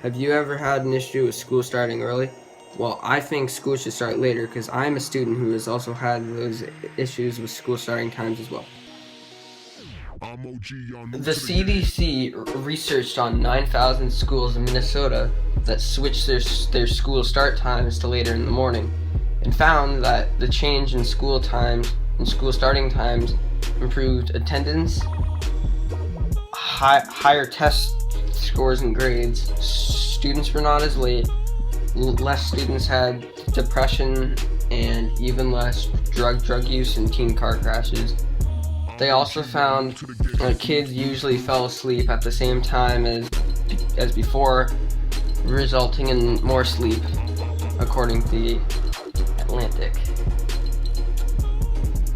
Have you ever had an issue with school starting early? Well, I think school should start later because I'm a student who has also had those issues with school starting times as well. The CDC researched on 9,000 schools in Minnesota that switched their school start times to later in the morning and found that the change in school times and school starting times improved attendance, higher test scores and grades, students were not as late, less students had depression, and even less drug use and teen car crashes. They also found that kids usually fell asleep at the same time as before, resulting in more sleep, according to the Atlantic.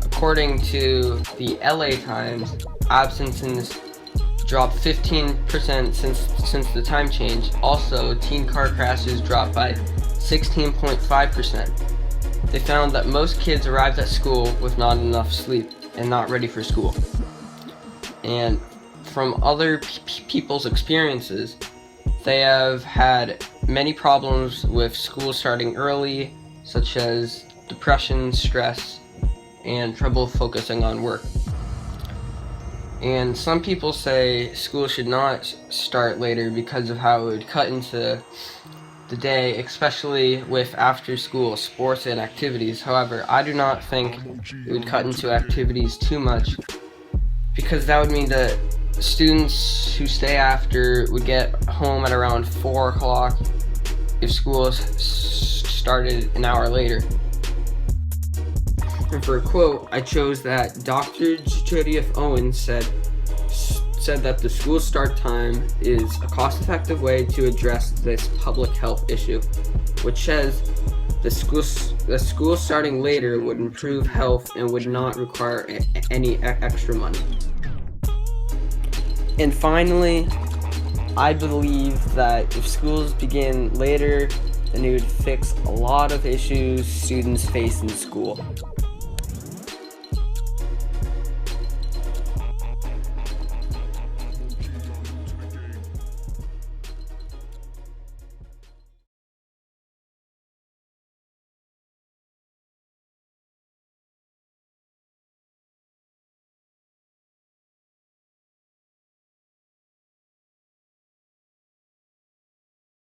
According to the LA Times, absences dropped 15% since the time change. Also, teen car crashes dropped by 16.5%. They found that most kids arrived at school with not enough sleep and not ready for school. And from other people's experiences, they have had many problems with school starting early, such as depression, stress, and trouble focusing on work. And some people say school should not start later because of how it would cut into the day, especially with after-school sports and activities. However, I do not think it would cut into activities too much, because that would mean that students who stay after would get home at around 4 o'clock if school started an hour later. And for a quote, I chose that Dr. Judith Owens said that the school start time is a cost-effective way to address this public health issue, which says the school starting later would improve health and would not require any extra money. And finally, I believe that if schools begin later, then it would fix a lot of issues students face in school.